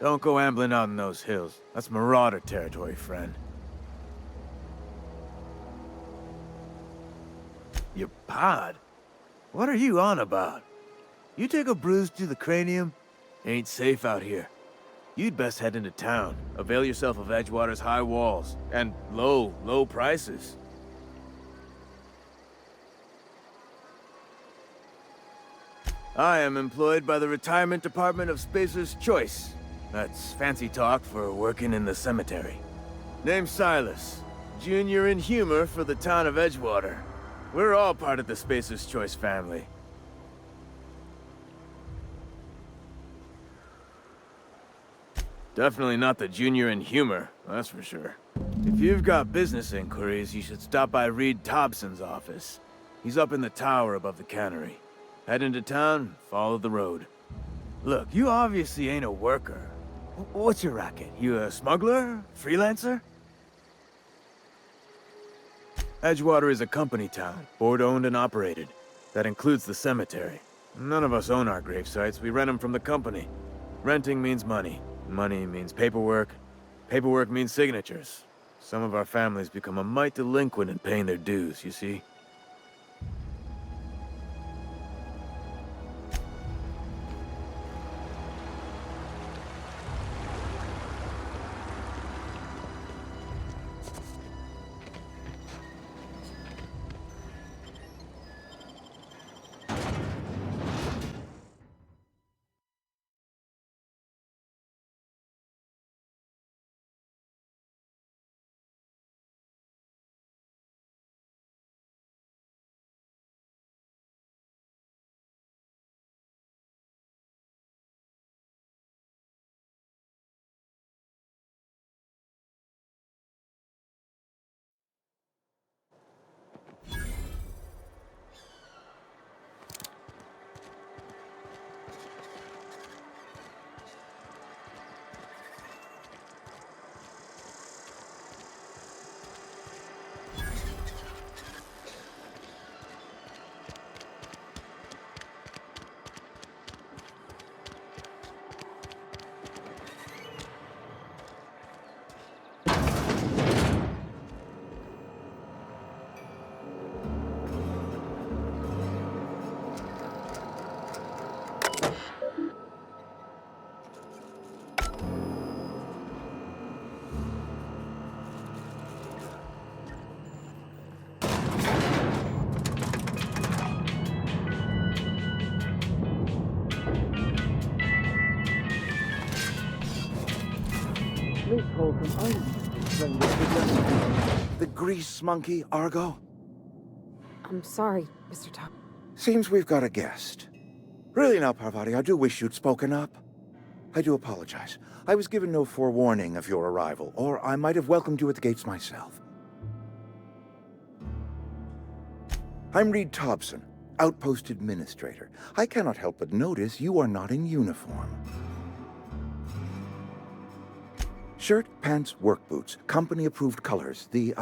Don't go ambling out in those hills. That's marauder territory, friend. Your pod? What are you on about? You take a bruise to the cranium? Ain't safe out here. You'd best head into town. Avail yourself of Edgewater's high walls. And low prices. I am employed by the Retirement Department of Spacer's Choice. That's fancy talk for working in the cemetery. Name's Silas. Junior in humor for the town of Edgewater. We're all part of the Spacer's Choice family. Definitely not the junior in humor, that's for sure. If you've got business inquiries, you should stop by Reed Thompson's office. He's up in the tower above the cannery. Head into town, follow the road. Look, you obviously ain't a worker. What's your racket? You a smuggler? Freelancer? Edgewater is a company town, board-owned and operated. That includes the cemetery. None of us own our grave sites, we rent them from the company. Renting means money. Money means paperwork. Paperwork means signatures. Some of our families become a mite delinquent in paying their dues, you see? The grease monkey, Argo? I'm sorry, Mr. Top. Seems we've got a guest. Really now, Parvati, I do wish you'd spoken up. I do apologize. I was given no forewarning of your arrival, or I might have welcomed you at the gates myself. I'm Reed Thompson, Outpost Administrator. I cannot help but notice you are not in uniform. Shirt, pants, work boots, company-approved colors. The,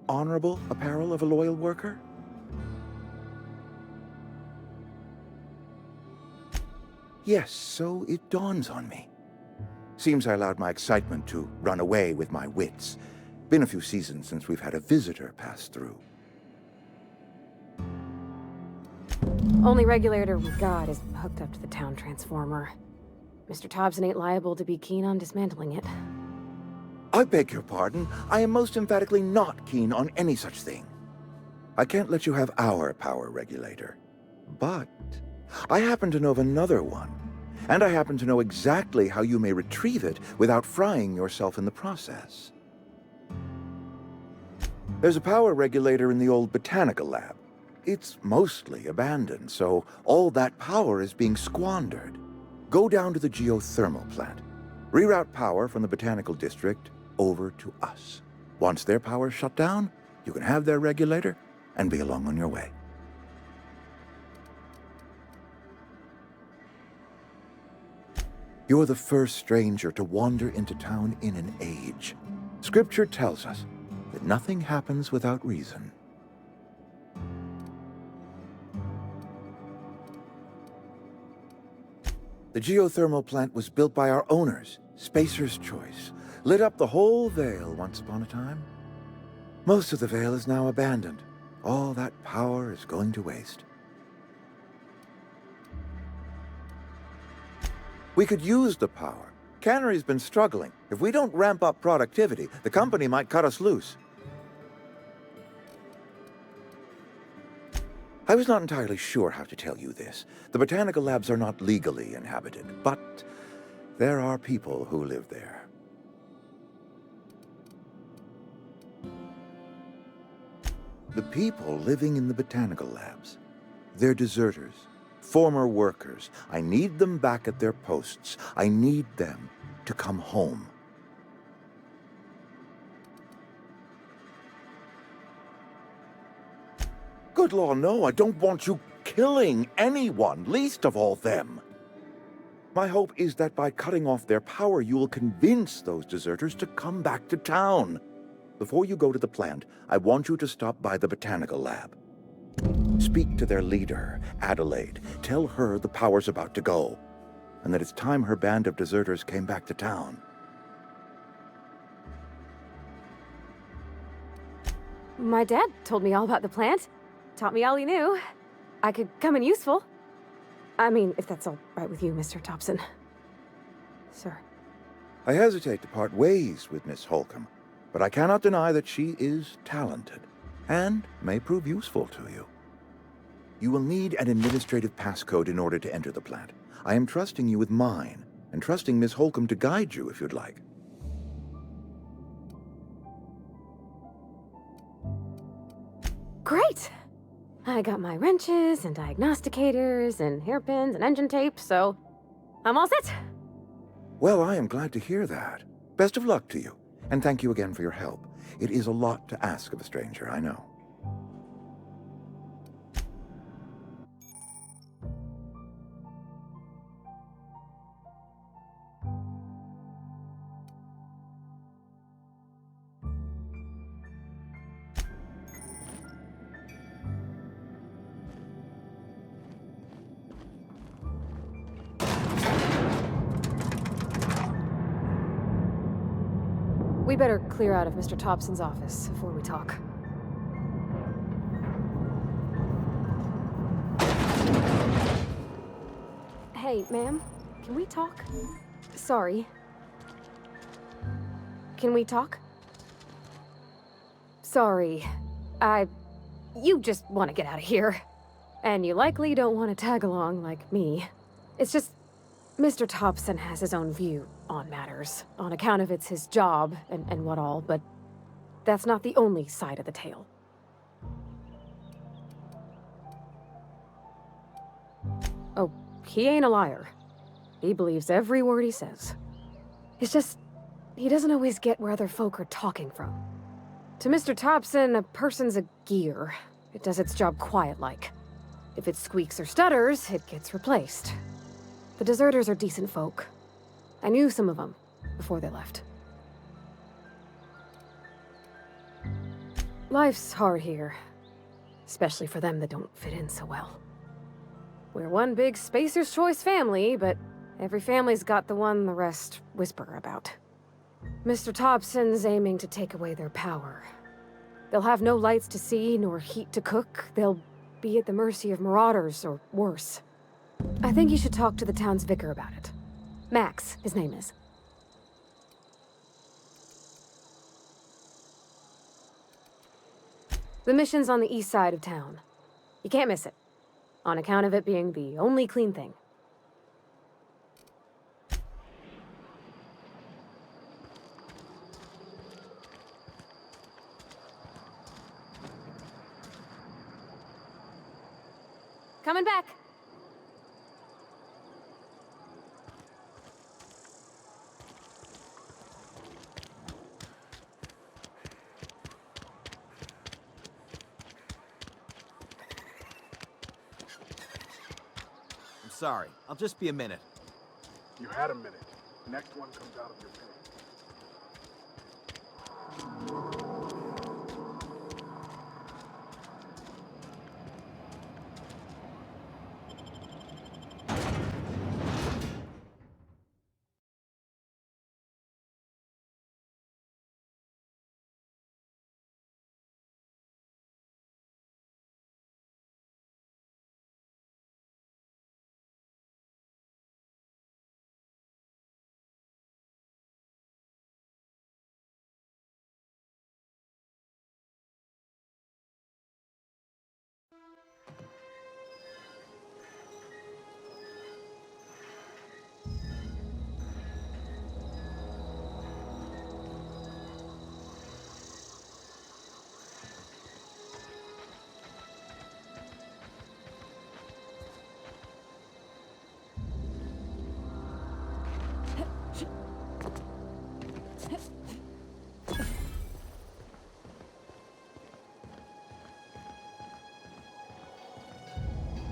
honorable apparel of a loyal worker? Yes, so it dawns on me. Seems I allowed my excitement to run away with my wits. Been a few seasons since we've had a visitor pass through. Only regulator we got is hooked up to the town transformer. Mr. Thompson ain't liable to be keen on dismantling it. I beg your pardon. I am most emphatically not keen on any such thing. I can't let you have our power regulator. But I happen to know of another one. And I happen to know exactly how you may retrieve it without frying yourself in the process. There's a power regulator in the old botanical lab. It's mostly abandoned, so all that power is being squandered. Go down to the geothermal plant. Reroute power from the botanical district over to us. Once their power's shut down, you can have their regulator and be along on your way. You're the first stranger to wander into town in an age. Scripture tells us that nothing happens without reason. The geothermal plant was built by our owners, Spacer's Choice. Lit up the whole Vale once upon a time. Most of the Vale is now abandoned. All that power is going to waste. We could use the power. Cannery's been struggling. If we don't ramp up productivity, the company might cut us loose. I was not entirely sure how to tell you this. The botanical labs are not legally inhabited, but there are people who live there. The people living in the botanical labs, they're deserters, former workers. I need them back at their posts. I need them to come home. Good law, no, I don't want you killing anyone, least of all them. My hope is that by cutting off their power, you will convince those deserters to come back to town. Before you go to the plant, I want you to stop by the botanical lab. Speak to their leader, Adelaide. Tell her the power's about to go, and that it's time her band of deserters came back to town. My dad told me all about the plant. Taught me all he knew. I could come in useful. I mean, if that's all right with you, Mr. Thompson. Sir. I hesitate to part ways with Miss Holcomb, but I cannot deny that she is talented, and may prove useful to you. You will need an administrative passcode in order to enter the plant. I am trusting you with mine, and trusting Miss Holcomb to guide you if you'd like. Great! I got my wrenches and diagnosticators and hairpins and engine tape, so I'm all set. Well, I am glad to hear that. Best of luck to you, and thank you again for your help. It is a lot to ask of a stranger, I know. We better clear out of Mr. Thompson's office before we talk. Hey, ma'am, can we talk? Sorry. Can we talk? Sorry. You just want to get out of here. And you likely don't want to tag along like me. It's just, Mr. Thompson has his own view on matters, on account of it's his job and what all, but that's not the only side of the tale. Oh, he ain't a liar. He believes every word he says. It's just, he doesn't always get where other folk are talking from. To Mr. Thompson, a person's a gear. It does its job quiet-like. If it squeaks or stutters, it gets replaced. The deserters are decent folk. I knew some of them before they left. Life's hard here, especially for them that don't fit in so well. We're one big Spacer's Choice family, but every family's got the one the rest whisper about. Mr. Thompson's aiming to take away their power. They'll have no lights to see, nor heat to cook. They'll be at the mercy of marauders, or worse. I think you should talk to the town's vicar about it. Max, his name is. The mission's on the east side of town. You can't miss it, on account of it being the only clean thing. Coming back. I'm sorry. I'll just be a minute. You had a minute. Next one comes out of your pay.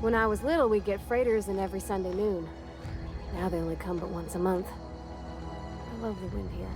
When I was little, we'd get freighters in every Sunday noon. Now they only come but once a month. I love the wind here.